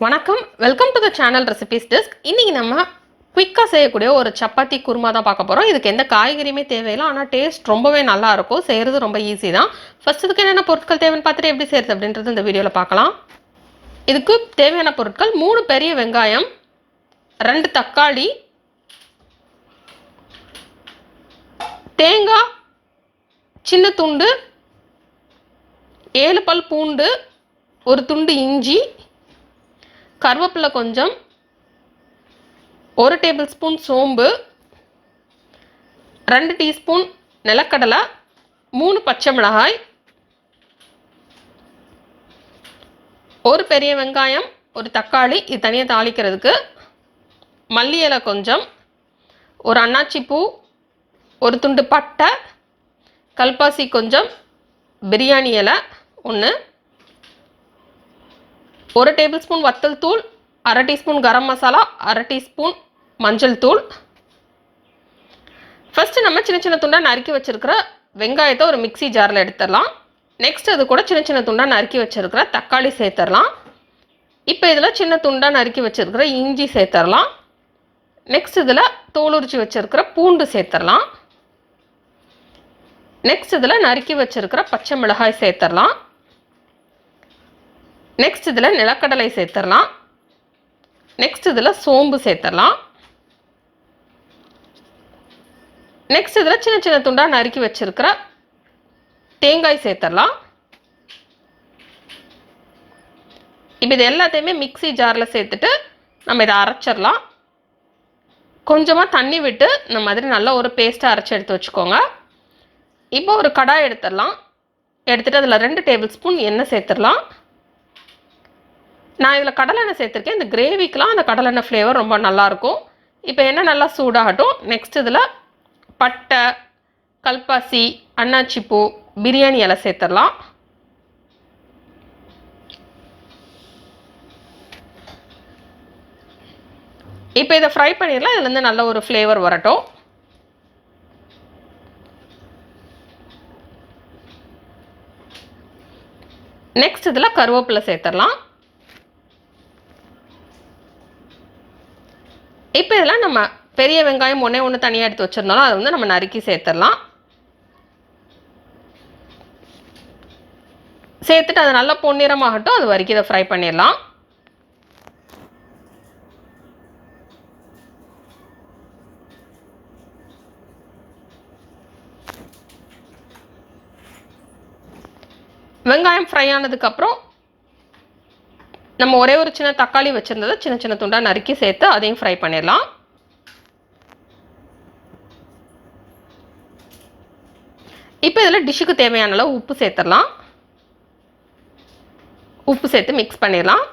வணக்கம், welcome to the channel recipes desk. இன்றைக்கி நம்ம குயிக்காக செய்யக்கூடிய ஒரு சப்பாத்தி குருமா தான் பார்க்க போகிறோம். இதுக்கு எந்த காய்கறியுமே தேவையில்லை, ஆனால் டேஸ்ட் ரொம்பவே நல்லாயிருக்கும். செய்கிறது ரொம்ப ஈஸி தான். ஃபர்ஸ்ட் இதுக்கு என்னென்ன பொருட்கள் தேவைன்னு பார்த்துட்டு எப்படி செய்கிறது அப்படின்றது இந்த வீடியோவில் பார்க்கலாம். இதுக்கு தேவையான பொருட்கள் 3 பெரிய வெங்காயம், 2 தக்காளி, தேங்காய் சின்ன துண்டு, 7 பல் பூண்டு, ஒரு துண்டு இஞ்சி, கருவேப்பிலை கொஞ்சம், 1 டேபிள் ஸ்பூன் சோம்பு, 2 டீஸ்பூன் நிலக்கடலை, 3 பச்சை மிளகாய், 1 பெரிய வெங்காயம், 1 தக்காளி, இது தனியாக தாளிக்கிறதுக்கு, மல்லி இலை கொஞ்சம், ஒரு அன்னாச்சி பூ, ஒரு துண்டு பட்டை, கல்பாசி கொஞ்சம், பிரியாணி இலை 1, 1 டேபிள் ஸ்பூன் வத்தல் தூள், 1/2 டீஸ்பூன் கரம் மசாலா, 1/2 டீஸ்பூன் மஞ்சள் தூள். ஃபஸ்ட்டு நம்ம சின்ன சின்ன துண்டாக நறுக்கி வச்சுருக்கிற வெங்காயத்தை ஒரு மிக்சி ஜாரில் எடுத்துடலாம். நெக்ஸ்ட் அது கூட சின்ன சின்ன துண்டாக நறுக்கி வச்சுருக்கிற தக்காளி சேர்த்துடலாம். இப்போ இதில் சின்ன துண்டாக நறுக்கி வச்சுருக்கிற இஞ்சி சேர்த்துடலாம். நெக்ஸ்ட் இதில் தோல் உரிச்சு வச்சுருக்கிற பூண்டு சேர்த்துடலாம். நெக்ஸ்ட் இதில் நறுக்கி வச்சுருக்கிற பச்சை மிளகாய் சேர்த்துடலாம். நெக்ஸ்ட் இதில் நிலக்கடலை சேர்த்துடலாம். நெக்ஸ்ட் இதில் சோம்பு சேர்த்துடலாம். நெக்ஸ்ட் இதில் சின்ன சின்ன துண்டாக நறுக்கி வச்சுருக்கிற தேங்காய் சேர்த்துடலாம். இப்போ இது எல்லாத்தையுமே மிக்சி ஜாரில் சேர்த்துட்டு நம்ம இதை அரைச்சிடலாம். கொஞ்சமாக தண்ணி விட்டு இந்த மாதிரி நல்லா ஒரு பேஸ்ட்டாக அரைச்சி எடுத்து வச்சுக்கோங்க. இப்போ ஒரு கடாய் எடுத்துடலாம். எடுத்துகிட்டு அதில் 2 டேபிள் ஸ்பூன் எண்ணெய் சேர்த்துடலாம். நான் இதில் கடலெண்ணெய் சேர்த்துருக்கேன். இந்த கிரேவிக்கெலாம் அந்த கடலெண்ணெய் ஃப்ளேவர் ரொம்ப நல்லாயிருக்கும். இப்போ எண்ணெய் நல்லா சூடாகட்டும். நெக்ஸ்ட் இதில் பட்டை, கல்பாசி, அன்னாச்சி பூ, பிரியாணி இலை சேர்த்துடலாம். இப்போ இதை ஃப்ரை பண்ணிடலாம். இதுலேருந்து நல்ல ஒரு ஃப்ளேவர் வரட்டும். நெக்ஸ்ட் இதில் கருவேப்பிலை சேர்த்துடலாம். இப்போ இதில் நம்ம பெரிய வெங்காயம் ஒன்று தனியாக எடுத்து வச்சுருந்தாலும் அதை வந்து நம்ம நறுக்கி சேர்த்துடலாம். சேர்த்துட்டு அது நல்லா பொன்னிறமாகட்டும். அது வரைக்கும் இதை ஃப்ரை பண்ணிடலாம். வெங்காயம் ஃப்ரை ஆனதுக்கப்புறம் நம்ம ஒரே ஒரு சின்ன தக்காளி வச்சுருந்ததை சின்ன சின்ன துண்டாக நறுக்கி சேர்த்து அதையும் ஃப்ரை பண்ணிடலாம். இப்போ இதில் டிஷ்ஷுக்கு தேவையான அளவு உப்பு சேர்த்துடலாம். உப்பு சேர்த்து மிக்ஸ் பண்ணிடலாம்.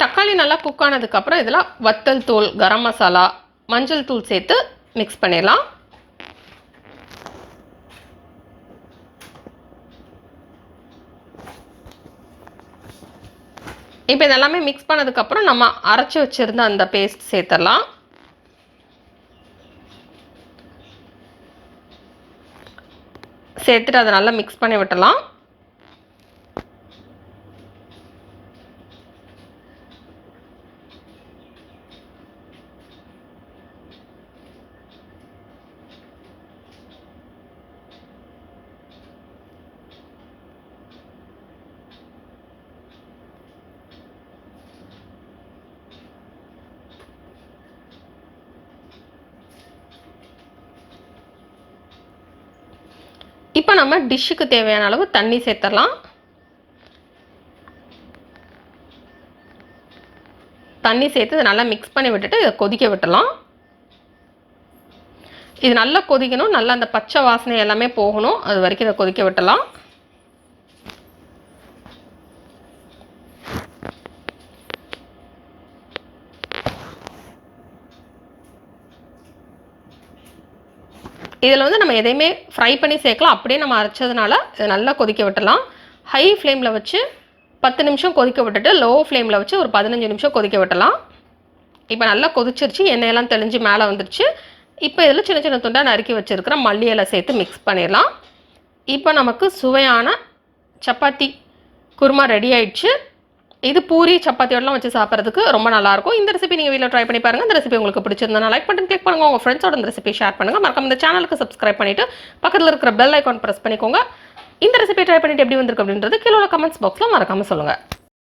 தக்காளி நல்லா குக் ஆனதுக்கப்புறம் இதில் வத்தல் தூள், கரம் மசாலா, மஞ்சள் தூள் சேர்த்து மிக்ஸ் பண்ணிடலாம். இப்போ இதெல்லாமே மிக்ஸ் பண்ணதுக்கப்புறம் நம்ம அரைச்சி வச்சுருந்த அந்த பேஸ்ட் சேர்த்துடலாம். சேர்த்துட்டு அதை நல்லா மிக்ஸ் பண்ணி விட்டுடலாம். இப்போ நம்ம டிஷ்ஷுக்கு தேவையான அளவு தண்ணி சேர்த்துடலாம். தண்ணி சேர்த்து இதை நல்லா மிக்ஸ் பண்ணி விட்டுட்டு இதை கொதிக்க விட்டுடலாம். இது நல்லா கொதிக்கணும். நல்லா அந்த பச்சை வாசனை எல்லாமே போகணும். அது வரைக்கும் இதை கொதிக்க விட்டுடலாம். இதில் வந்து நம்ம எதையுமே ஃப்ரை பண்ணி சேர்க்கலாம். அப்படியே நம்ம அரைச்சதுனால இதை நல்லா கொதிக்க விட்டுடலாம். ஹை ஃப்ளேமில் வச்சு 10 நிமிஷம் கொதிக்க விட்டுட்டு லோ ஃப்ளேமில் வச்சு ஒரு 15 நிமிஷம் கொதிக்க விட்டலாம். இப்போ நல்லா கொதிச்சிருச்சு, எண்ணெயெல்லாம் தெளிஞ்சு மேலே வந்துருச்சு. இப்போ இதில் சின்ன சின்ன துண்டாக நறுக்கி வச்சுருக்கிற மல்லி இலை சேர்த்து மிக்ஸ் பண்ணிடலாம். இப்போ நமக்கு சுவையான சப்பாத்தி குருமா ரெடி ஆயிடுச்சு. இது பூரி சப்பாத்தியோடலாம் வச்சு சாப்பிட்றதுக்கு ரொம்ப நல்லாயிருக்கும். இந்த ரெசிபி நீங்கள் வீட்டில் ட்ரை பண்ணி பாருங்கள். இந்த ரெசிபி உங்களுக்கு பிடிச்சிருந்தா லைக் பட்டன் கிளிக் பண்ணுங்கள். உங்கள் ஃப்ரெண்ட்ஸோட இந்த ரெசிபி ஷேர் பண்ணுங்கள். மறக்காம இந்த சேனலுக்கு சப்ஸ்கிரைப் பண்ணிவிட்டு பக்கத்தில் இருக்கிற பெல் ஐக்கான் ப்ரெஸ் பண்ணிக்கோங்க. இந்த ரெசிபி ட்ரை பண்ணிட்டு எப்படி வந்திருக்கு அப்படின்றது கீழே உள்ள கமெண்ட்ஸ் பாக்ஸில் மறக்காமல் சொல்லுங்கள்.